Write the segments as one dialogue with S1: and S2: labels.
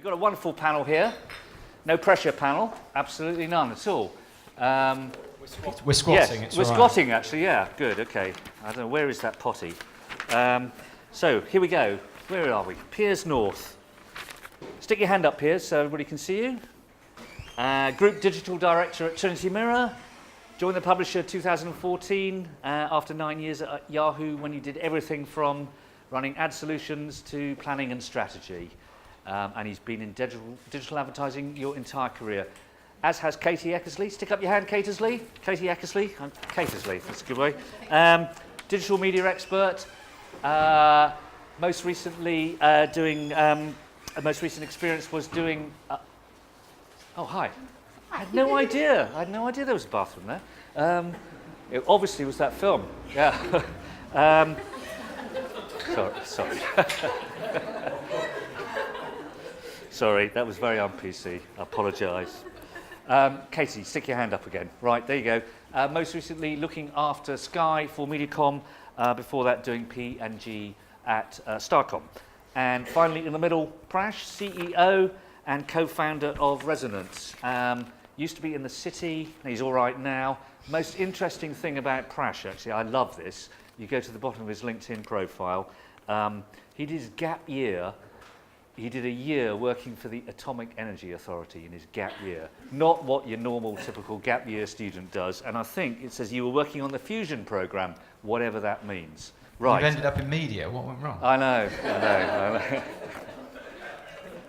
S1: We've got a wonderful panel here. No pressure panel, absolutely none at all.
S2: We're squatting.
S1: Yes,
S2: it's
S1: we're
S2: all right.
S1: squatting actually, yeah, good, okay. I don't know, where is that potty? So, here we go. Where are we? Piers North. Stick your hand up, Piers, so everybody can see you. Group Digital Director at Trinity Mirror. Joined the publisher 2014 after 9 years at Yahoo when you did everything from running ad solutions to planning and strategy. And he's been in digital advertising your entire career. As has Katy Eckersley. Stick up your hand, Katy Eckersley. Katy Eckersley. Katy Eckersley, that's a good way. Digital media expert. Most recently most recent experience was doing... oh, hi. I had no idea. There was a bathroom there. It obviously was that film. Yeah. Sorry. Sorry, that was very un-PC. I apologise. Katy, stick your hand up again. Right, there you go. Most recently looking after Sky for Mediacom. Before that, doing P&G at Starcom. And finally, in the middle, Prash, CEO and co-founder of Rezonence. Used to be in the city, he's all right now. Most interesting thing about Prash, actually, I love this. You go to the bottom of his LinkedIn profile. He did his gap year. He did a year working for the Atomic Energy Authority in his gap year. Not what your normal, typical gap year student does. And I think it says you were working on the fusion program, whatever that means. Right.
S2: You've ended up in media. What went wrong?
S1: I know.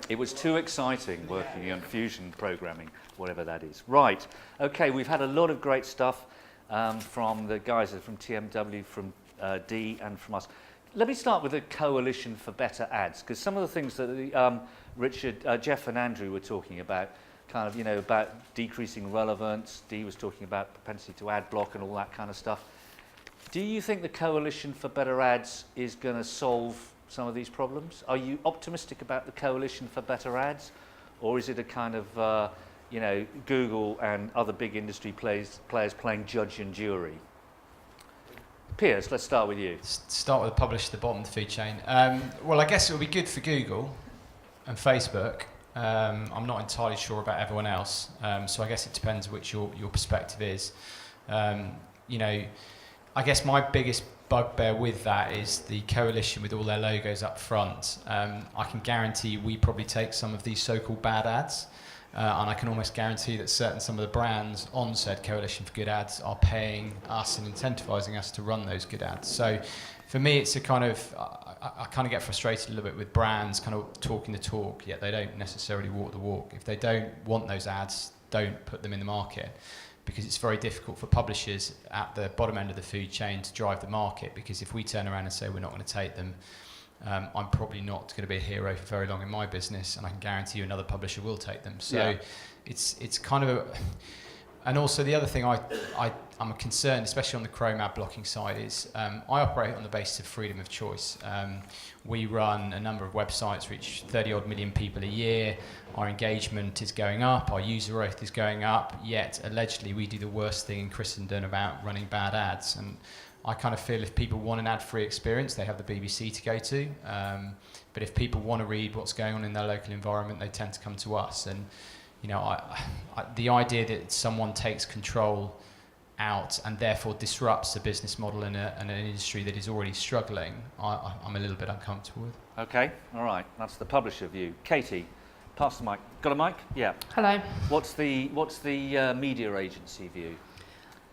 S1: It was too exciting working on fusion programming, whatever that is. Right. Okay, we've had a lot of great stuff from the guys from TMW, from D, and from us. Let me start with the Coalition for Better Ads, because some of the things that Richard, Jeff and Andrew were talking about, kind of, about decreasing relevance. Dee was talking about propensity to ad block and all that kind of stuff. Do you think the Coalition for Better Ads is going to solve some of these problems? Are you optimistic about the Coalition for Better Ads? Or is it a kind of, Google and other big industry players playing judge and jury? Piers, let's start with you.
S2: Start with the publisher at the bottom of the food chain. Well, I guess it will be good for Google and Facebook. I'm not entirely sure about everyone else, so I guess it depends which your perspective is. I guess my biggest bugbear with that is the coalition with all their logos up front. I can guarantee we probably take some of these so-called bad ads, and I can almost guarantee that some of the brands on said Coalition for Good Ads are paying us and incentivising us to run those good ads. So for me, it's a kind of, I kind of get frustrated a little bit with brands kind of talking the talk, yet they don't necessarily walk the walk. If they don't want those ads, don't put them in the market, because it's very difficult for publishers at the bottom end of the food chain to drive the market, because if we turn around and say we're not going to take them, I'm probably not going to be a hero for very long in my business, and I can guarantee you another publisher will take them. So it's kind of and also the other thing I'm concerned, especially on the Chrome ad blocking side, is I operate on the basis of freedom of choice. We run a number of websites, reach 30 odd million people a year. Our engagement is going up, our user growth is going up, yet allegedly we do the worst thing in Christendom about running bad ads. And I kind of feel if people want an ad-free experience, they have the BBC to go to. But if people want to read what's going on in their local environment, they tend to come to us. And the idea that someone takes control out and therefore disrupts the business model in an industry that is already struggling, I'm a little bit uncomfortable with.
S1: Okay, all right. That's the publisher view. Katy, pass the mic. Got a mic? Yeah.
S3: Hello.
S1: What's the media agency view?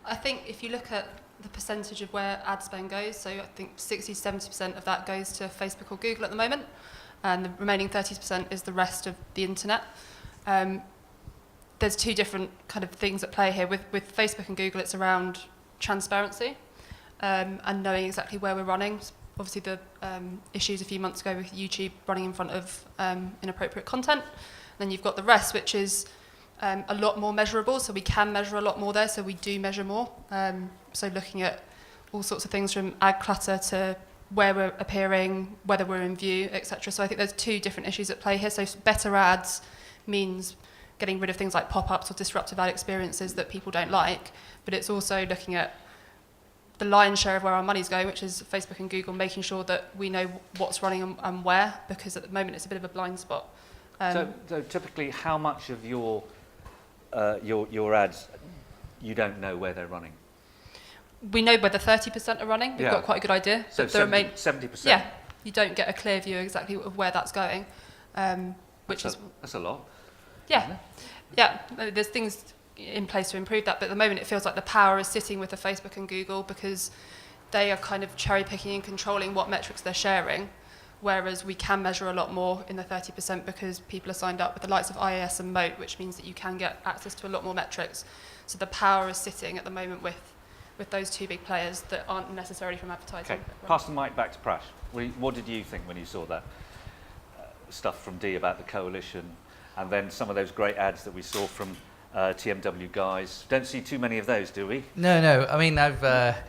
S3: I think if you look at the percentage of where ad spend goes, so I think 60-70% of that goes to Facebook or Google at the moment, and the remaining 30% is the rest of the internet. There's two different kind of things at play here. With Facebook and Google, it's around transparency and knowing exactly where we're running. Obviously, the issues a few months ago with YouTube running in front of inappropriate content. And then you've got the rest, which is a lot more measurable, so we can measure a lot more there, so we do measure more. So looking at all sorts of things from ad clutter to where we're appearing, whether we're in view, etc. So I think there's two different issues at play here. So better ads means getting rid of things like pop-ups or disruptive ad experiences that people don't like, but it's also looking at the lion's share of where our money's going, which is Facebook and Google, making sure that we know what's running and where, because at the moment it's a bit of a blind spot.
S1: So typically, how much of your ads you don't know where they're running?
S3: We know whether 30% are running. We've got quite a good idea.
S1: So
S3: but the
S1: 70%?
S3: Yeah, you don't get a clear view exactly of where that's going,
S1: That's a lot.
S3: Yeah, yeah. There's things in place to improve that, but at the moment it feels like the power is sitting with the Facebook and Google because they are kind of cherry picking and controlling what metrics they're sharing, whereas we can measure a lot more in the 30% because people are signed up with the likes of IAS and Moat, which means that you can get access to a lot more metrics. So the power is sitting at the moment with those two big players that aren't necessarily from advertising.
S1: Okay, pass the mic back to Prash. What did you think when you saw that stuff from D about the coalition, and then some of those great ads that we saw from TMW guys? Don't see too many of those, do we?
S4: No. I mean, I've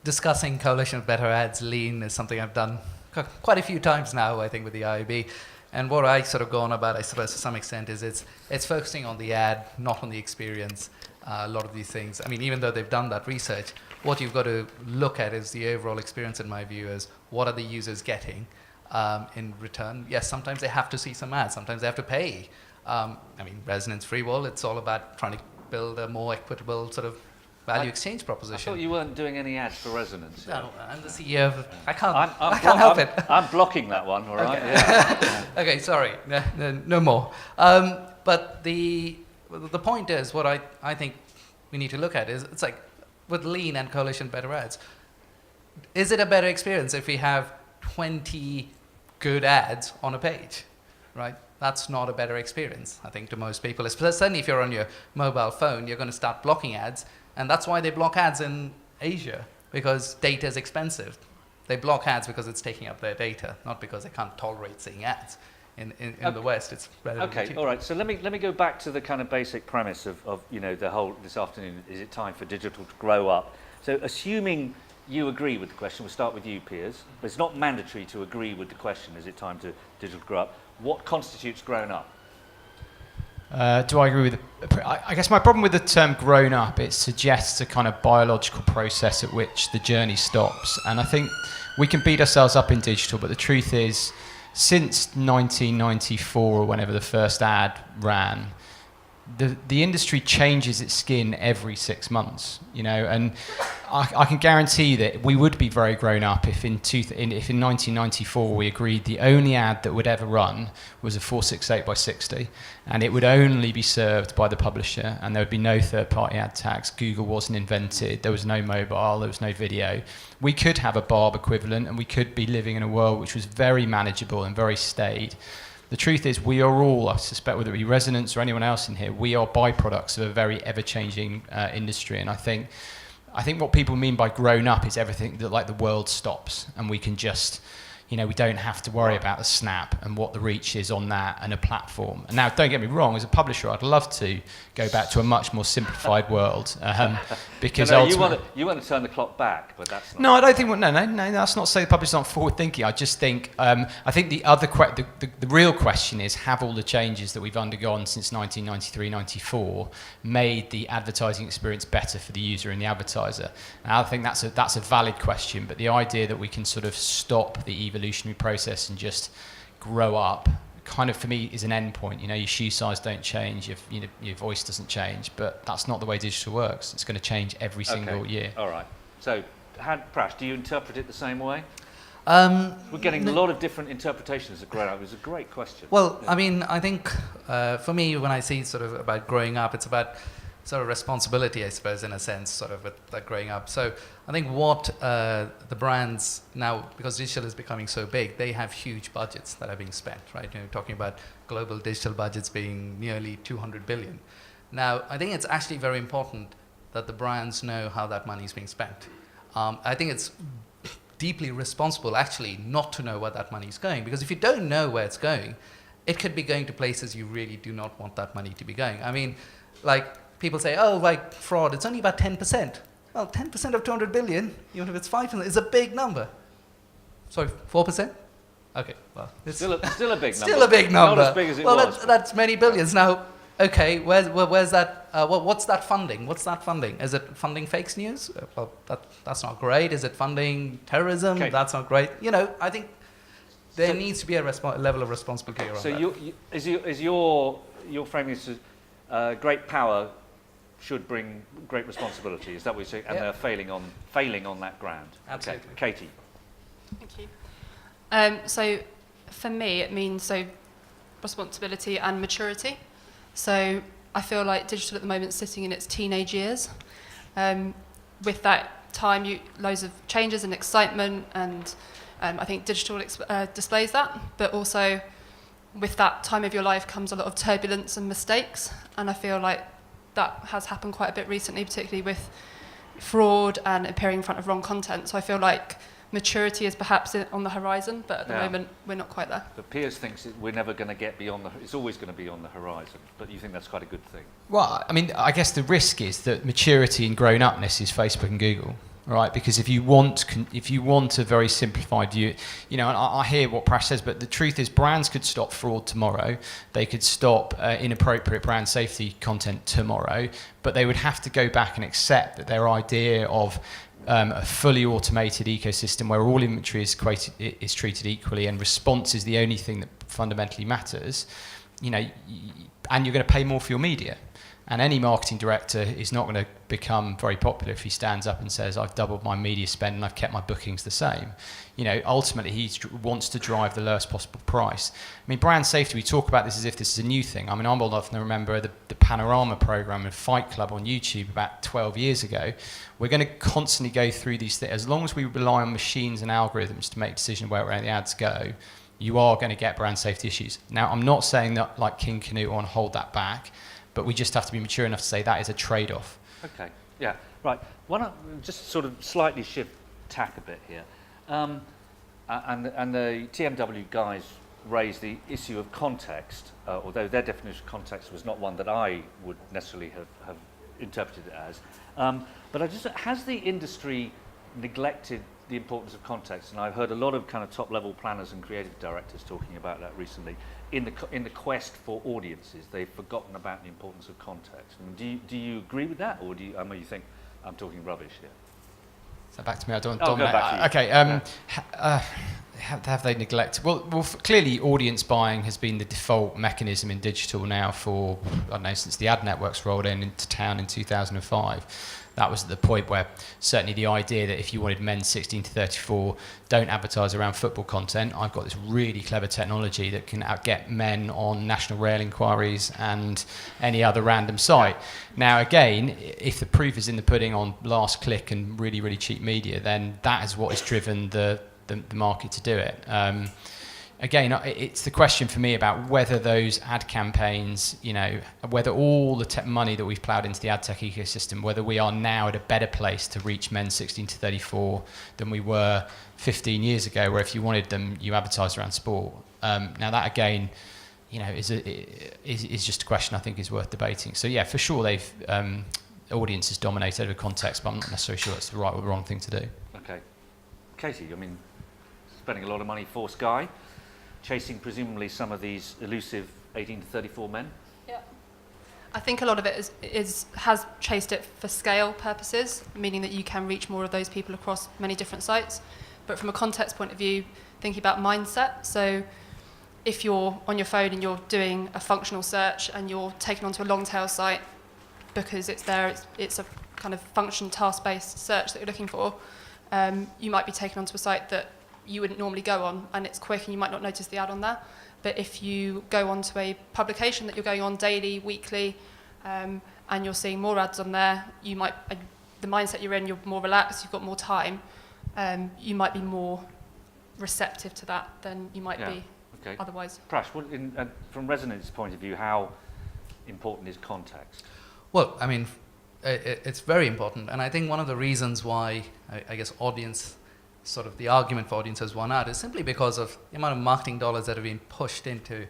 S4: discussing Coalition of Better Ads, Lean, is something I've done quite a few times now, I think, with the IAB. And what I sort of go on about, I suppose, to some extent, is it's focusing on the ad, not on the experience. A lot of these things, I mean, even though they've done that research, what you've got to look at is the overall experience, in my view, is what are the users getting in return. Yes, sometimes they have to see some ads, sometimes they have to pay. I mean, Rezonence Free Wall, it's all about trying to build a more equitable sort of value exchange proposition.
S1: I thought you weren't doing any ads for Rezonence.
S4: No, I'm the CEO of, I can't help it.
S1: I'm blocking that one, all right?
S4: Okay,
S1: Yeah.
S4: Okay, sorry, no more. But the point is, what I think we need to look at is, it's like with Lean and Coalition Better Ads, is it a better experience if we have 20 good ads on a page, right? That's not a better experience, I think, to most people. Certainly if you're on your mobile phone, you're going to start blocking ads, and that's why they block ads in Asia, because data is expensive. They block ads because it's taking up their data, not because they can't tolerate seeing ads. In the West, it's relatively cheap.
S1: All right. So let me go back to the kind of basic premise of the whole this afternoon. Is it time for digital to grow up? So assuming you agree with the question, we'll start with you, Piers. But it's not mandatory to agree with the question. Is it time to digital to grow up? What constitutes grown up?
S2: Do I agree with it? I guess my problem with the term grown up, it suggests a kind of biological process at which the journey stops. And I think we can beat ourselves up in digital, but the truth is, since 1994 or whenever the first ad ran, the industry changes its skin every 6 months, and I can guarantee that we would be very grown up if in 1994 we agreed the only ad that would ever run was a 468 by 60, and it would only be served by the publisher, and there would be no third-party ad tags. Google wasn't invented, there was no mobile, there was no video. We could have a Barb equivalent, and we could be living in a world which was very manageable and very staid. The truth is, we are all, I suspect, whether it be Rezonence or anyone else in here, we are byproducts of a very ever-changing industry. And I think what people mean by grown up is everything that, like, the world stops and we can just, we don't have to worry about the snap and what the reach is on that and a platform. And now, don't get me wrong, as a publisher, I'd love to go back to a much more simplified world, because ultimately...
S1: You want to turn the clock back, but that's not...
S2: No, I don't think... No, that's not to say the publishers aren't forward-thinking. I just think... I think the other... The real question is, have all the changes that we've undergone since 1993-94 made the advertising experience better for the user and the advertiser? And I think that's a valid question, but the idea that we can sort of stop the evolutionary process and just grow up kind of, for me, is an end point. Your shoe size don't change, your voice doesn't change, but that's not the way digital works. It's going to change every single year.
S1: All right. So, Prash, do you interpret it the same way? We're getting a lot of different interpretations of growing up. It was a great question.
S4: Well, I mean, I think for me, when I see sort of about growing up, it's about sort of responsibility, I suppose, in a sense, sort of with that growing up. So I think what the brands now, because digital is becoming so big, they have huge budgets that are being spent, right? Talking about global digital budgets being nearly 200 billion. Now, I think it's actually very important that the brands know how that money is being spent. I think it's deeply responsible, actually, not to know where that money is going, because if you don't know where it's going, it could be going to places you really do not want that money to be going. I mean, like, people say, oh, like fraud, it's only about 10%. Well, 10% of 200 billion, even if it's 5%, is a big number. Sorry, 4%? Okay, well, it's
S1: still a big number.
S4: Still a big number.
S1: Not as big as it was.
S4: That's many billions. Now, okay, where's that? What's that funding? What's that funding? Is it funding fake news? Well, that's not great. Is it funding terrorism?
S1: Okay.
S4: That's not great. I think there needs to be a level of responsibility around that.
S1: So is your framing is great power should bring great responsibility? Is that what you're saying? And they're failing on that ground.
S4: Absolutely.
S1: Okay. Katy.
S3: Thank you. So for me, it means responsibility and maturity. So I feel like digital at the moment is sitting in its teenage years. With that time, loads of changes and excitement, and I think digital displays that. But also, with that time of your life comes a lot of turbulence and mistakes, and I feel like that has happened quite a bit recently, particularly with fraud and appearing in front of wrong content. So I feel like maturity is perhaps on the horizon, but at the moment we're not quite there.
S1: But Piers thinks we're never going to get beyond it's always going to be on the horizon, but you think that's quite a good thing?
S2: Well, I mean, I guess the risk is that maturity and grown-upness is Facebook and Google, right? Because if you want a very simplified view, and I hear what Prash says, but the truth is brands could stop fraud tomorrow. They could stop inappropriate brand safety content tomorrow, but they would have to go back and accept that their idea of a fully automated ecosystem where all inventory is treated equally and response is the only thing that fundamentally matters, and you're going to pay more for your media. And any marketing director is not going to become very popular if he stands up and says, I've doubled my media spend and I've kept my bookings the same. Ultimately, he wants to drive the lowest possible price. I mean, brand safety, we talk about this as if this is a new thing. I mean, I'm old enough to remember the Panorama program and Fight Club on YouTube about 12 years ago. We're going to constantly go through these things. As long as we rely on machines and algorithms to make decisions where the ads go, you are going to get brand safety issues. Now, I'm not saying that like King Canute or hold that back, but we just have to be mature enough to say that is a trade-off.
S1: Okay, yeah, right. Why not just sort of slightly shift tack a bit here? And the TMW guys raised the issue of context, although their definition of context was not one that I would necessarily have interpreted it as. But has the industry neglected the importance of context? And I've heard a lot of kind of top-level planners and creative directors talking about that recently. In the quest for audiences, they've forgotten about the importance of context. I mean, do you agree with that, or do you think I'm talking rubbish here?
S2: So back to me. I don't.
S1: Go back to you.
S2: Okay. Have they neglected? Well, clearly, audience buying has been the default mechanism in digital now for since the ad networks rolled into town in 2005. That was at the point where certainly the idea that if you wanted men 16 to 34, don't advertise around football content. I've got this really clever technology that can get men on national rail inquiries and any other random site. Now, again, if the proof is in the pudding on last click and really, really cheap media, then that is what has driven the market to do it. Again, it's the question for me about whether those ad campaigns, whether all the money that we've ploughed into the ad tech ecosystem, whether we are now at a better place to reach men 16 to 34 than we were 15 years ago, where if you wanted them, you advertised around sport. Now that again, is just a question I think is worth debating. So yeah, for sure, they've audiences dominate over context, but I'm not necessarily sure that's the right or the wrong thing to do.
S1: Okay, Katy, I mean, spending a lot of money for Sky, chasing presumably some of these elusive 18 to 34 men?
S3: Yeah. I think a lot of it has chased it for scale purposes, meaning that you can reach more of those people across many different sites. But from a context point of view, thinking about mindset, so if you're on your phone and you're doing a functional search and you're taken onto a long tail site because it's there, it's a kind of function task-based search that you're looking for, you might be taken onto a site that you wouldn't normally go on, and it's quick and you might not notice the ad on there. But if you go onto a publication that you're going on daily, weekly, and you're seeing more ads on there, the mindset you're in, you're more relaxed, you've got more time, you might be more receptive to that than you might be otherwise.
S1: Prash, from Rezonence's point of view, how important is context?
S4: Well, I mean, it's very important, and I think one of the reasons why I guess the argument for audience has won out is simply because of the amount of marketing dollars that have been pushed into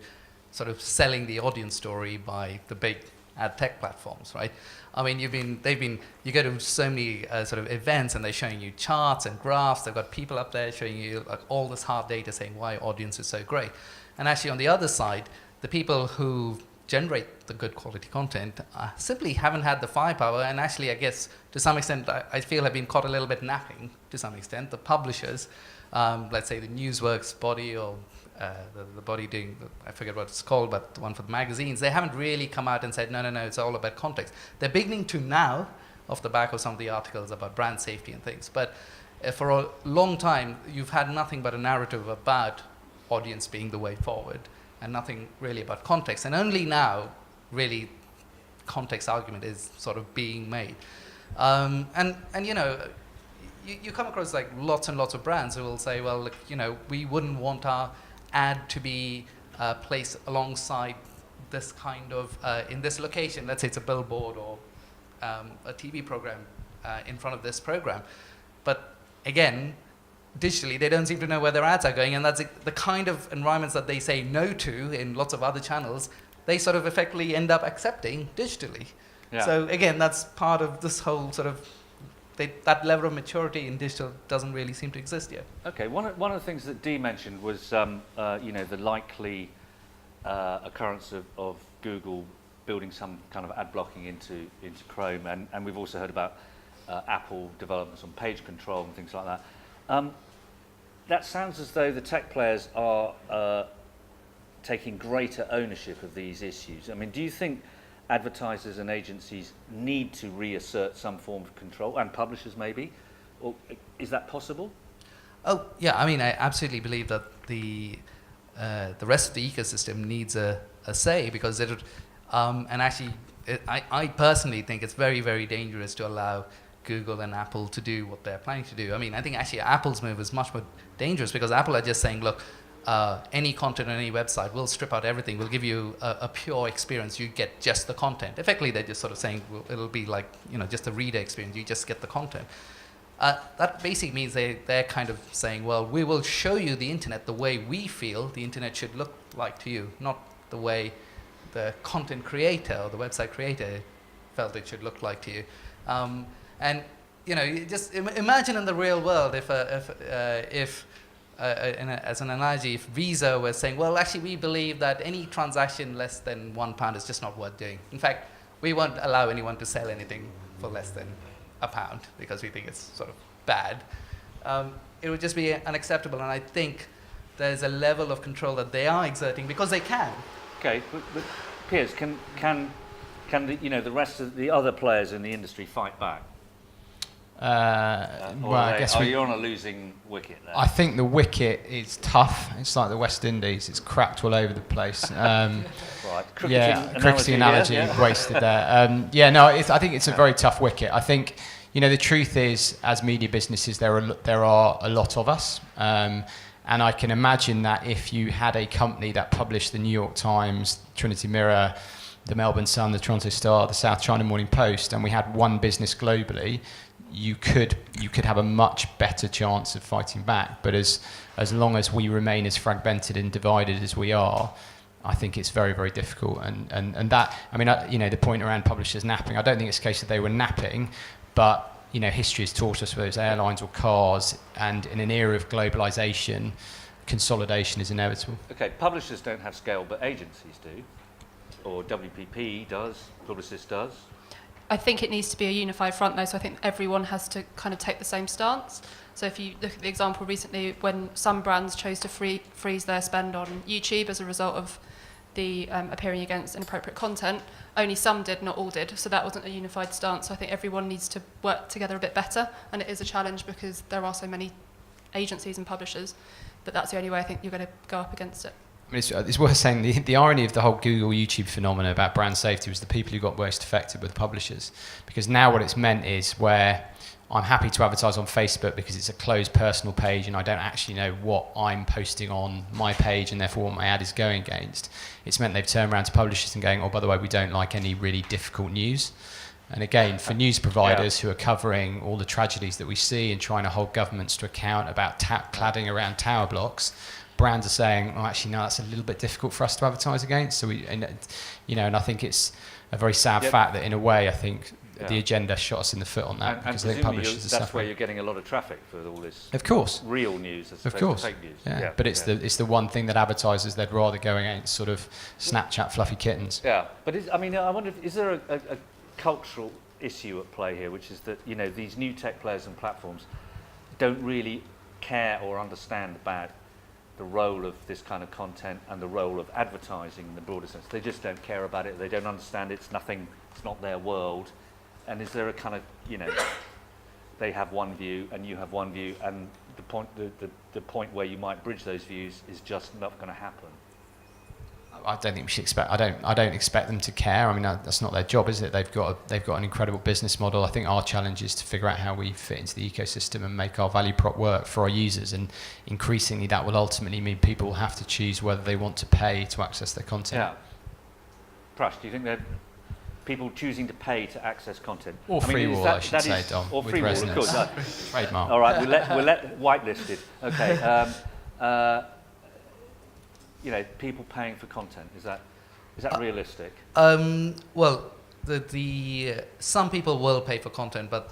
S4: sort of selling the audience story by the big ad tech platforms, right? I mean, you go to so many sort of events and they're showing you charts and graphs. They've got people up there showing you like all this hard data saying why audience is so great. And actually on the other side, the people who generate the good quality content simply haven't had the firepower, and actually I guess to some extent I feel have been caught a little bit napping to some extent. The publishers, let's say the Newsworks body or the body doing, I forget what it's called, but the one for the magazines, they haven't really come out and said, no, it's all about context. They're beginning to now, off the back of some of the articles about brand safety and things. But for a long time, you've had nothing but a narrative about audience being the way forward and nothing really about context. And only now, really, context argument is sort of being made. And you know, you come across like lots and lots of brands who will say, well, look, you know, we wouldn't want our ad to be placed alongside this kind of, in this location, let's say it's a billboard or a TV program in front of this program. But again, digitally, they don't seem to know where their ads are going, and that's the kind of environments that they say no to in lots of other channels, they sort of effectively end up accepting digitally.
S1: Yeah.
S4: So again, that's part of this whole sort of, that level of maturity in digital doesn't really seem to exist yet.
S1: Okay, one of the things that Dee mentioned was, you know, the likely occurrence of Google building some kind of ad blocking into Chrome, and we've also heard about Apple developments on page control and things like that. That sounds as though the tech players are taking greater ownership of these issues. I mean, do you think advertisers and agencies need to reassert some form of control, and publishers maybe? Or is that possible?
S4: Oh, yeah, I mean, I absolutely believe that the rest of the ecosystem needs a say, because it would, and actually, I personally think it's very, very dangerous to allow Google and Apple to do what they're planning to do. I mean, I think actually Apple's move is much more dangerous, because Apple are just saying, look, any content on any website, we'll strip out everything, we'll give you a pure experience, you get just the content. Effectively, they're just sort of saying, well, it'll be like, you know, just a reader experience, you just get the content. That basically means they're kind of saying, well, we will show you the internet the way we feel the internet should look like to you, not the way the content creator or the website creator felt it should look like to you. And you know, you just imagine in the real world if as an analogy, if Visa was saying, well, actually, we believe that any transaction less than £1 is just not worth doing. In fact, we won't allow anyone to sell anything for less than £1 because we think it's sort of bad. It would just be unacceptable, and I think there's a level of control that they are exerting because they can.
S1: Okay, but Piers, can the, you know, the rest of the other players in the industry fight back?
S5: Well, I guess
S1: you're on a losing wicket there.
S5: I think the wicket is tough. It's like the West Indies. It's cracked all over the place.
S1: Right.
S5: Cricketing analogy
S1: yeah.
S5: wasted there. Yeah, no, I think it's a very tough wicket. I think, you know, the truth is, as media businesses, there are a lot of us. And I can imagine that if you had a company that published the New York Times, Trinity Mirror, the Melbourne Sun, the Toronto Star, the South China Morning Post, and we had one business globally, you could have a much better chance of fighting back. But as long as we remain as fragmented and divided as we are, I think it's very, very difficult. And that, I mean, you know, the point around publishers napping, I don't think it's a case that they were napping, but you know, history has taught us, whether it's airlines or cars, and in an era of globalization, consolidation is inevitable.
S1: Okay, publishers don't have scale, but agencies do, or WPP does, Publicis does.
S3: I think it needs to be a unified front, though, so I think everyone has to kind of take the same stance. So if you look at the example recently, when some brands chose to freeze their spend on YouTube as a result of the appearing against inappropriate content, only some did, not all did. So that wasn't a unified stance. So I think everyone needs to work together a bit better, and it is a challenge because there are so many agencies and publishers, but that's the only way I think you're going to go up against it.
S5: I mean, it's worth saying the irony of the whole Google YouTube phenomenon about brand safety was the people who got most affected were the publishers, because now what it's meant is where I'm happy to advertise on Facebook because it's a closed personal page and I don't actually know what I'm posting on my page and therefore what my ad is going against. It's meant they've turned around to publishers and going, oh, by the way, we don't like any really difficult news. And again, for news providers who are covering all the tragedies that we see and trying to hold governments to account about cladding around tower blocks, brands are saying, oh, actually, no, that's a little bit difficult for us to advertise against. So and I think it's a very sad fact that in a way, I think the agenda shot us in the foot on that, because they publishers
S1: that's where you're getting a lot of traffic for all this.
S5: Of course,
S1: real news as
S5: of
S1: opposed
S5: course,
S1: to fake news.
S5: Yeah. But it's the one thing that advertisers, they'd rather go against sort of Snapchat fluffy kittens.
S1: Yeah, but I mean, I wonder, is there a cultural issue at play here, which is that, you know, these new tech players and platforms don't really care or understand about the role of this kind of content and the role of advertising in the broader sense. They just don't care about it. They don't understand it. It's nothing. It's not their world. And is there a kind of, they have one view and you have one view, and the point where you might bridge those views is just not going to happen?
S5: I don't think we should expect. I don't expect them to care. I mean, that's not their job, is it? They've got an incredible business model. I think our challenge is to figure out how we fit into the ecosystem and make our value prop work for our users. And increasingly, that will ultimately mean people will have to choose whether they want to pay to access their content.
S1: Yeah. Prash, do you think that people choosing to pay to access content?
S5: Or free wall, I should say, Dom.
S1: Or free wall, of course.
S5: Trademark.
S1: All right, we'll let whitelisted. Okay. People paying for content, is that realistic?
S4: Well, some people will pay for content, but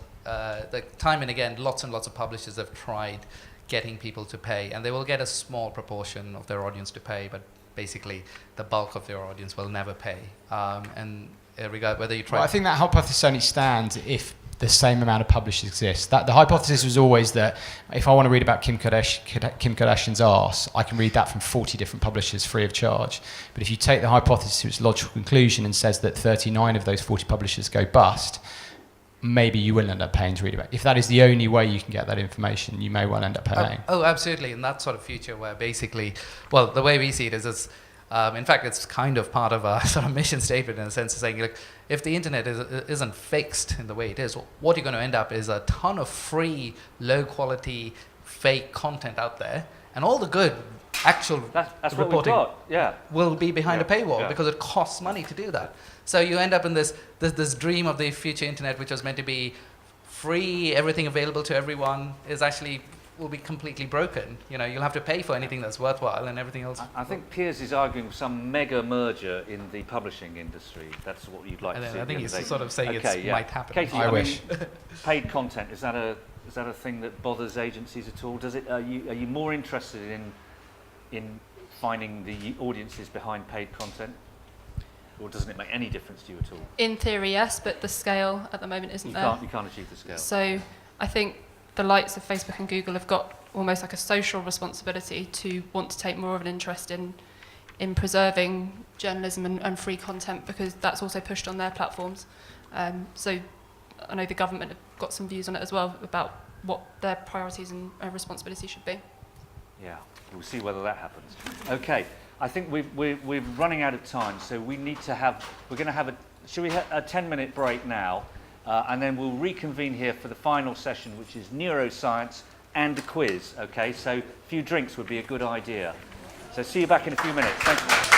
S4: time and again, lots and lots of publishers have tried getting people to pay, and they will get a small proportion of their audience to pay, but basically the bulk of their audience will never pay. And regard whether you try.
S5: Well, I think that hypothesis only stands if the same amount of publishers exist. The hypothesis was always that if I want to read about Kim Kardashian's arse, I can read that from 40 different publishers free of charge. But if you take the hypothesis to its logical conclusion and says that 39 of those 40 publishers go bust, maybe you will end up paying to read about it. If that is the only way you can get that information, you may well end up paying.
S4: Oh, absolutely. In that sort of future where basically, well, the way we see it is in fact, it's kind of part of our sort of mission statement in a sense of saying, look, if the internet isn't fixed in the way it is, what you're going to end up is a ton of free, low-quality, fake content out there, and all the good actual
S1: that's
S4: reporting
S1: what we've got.
S4: will be behind a paywall
S1: Yeah.
S4: because it costs money to do that. So you end up in this dream of the future internet, which was meant to be free, everything available to everyone, will be completely broken. You'll have to pay for anything that's worthwhile, and everything else.
S1: I think Piers is arguing for some mega merger in the publishing industry. That's what you'd like to see.
S4: I think he's sort of saying
S1: it
S4: might happen.
S1: Katy,
S5: I wish.
S1: Paid content, is that a thing that bothers agencies at all? Are you more interested in finding the audiences behind paid content, or doesn't it make any difference to you at all?
S3: In theory, yes, but the scale at the moment isn't there.
S1: You can't achieve the scale.
S3: So I think the likes of Facebook and Google have got almost like a social responsibility to want to take more of an interest in preserving journalism and free content, because that's also pushed on their platforms. So I know the government have got some views on it as well about what their priorities and responsibilities should be.
S1: Yeah, we'll see whether that happens. Okay, I think we're running out of time, so we're going to have should we have a 10-minute break now? And then we'll reconvene here for the final session, which is neuroscience and a quiz. Okay, so a few drinks would be a good idea. So see you back in a few minutes. Thank you.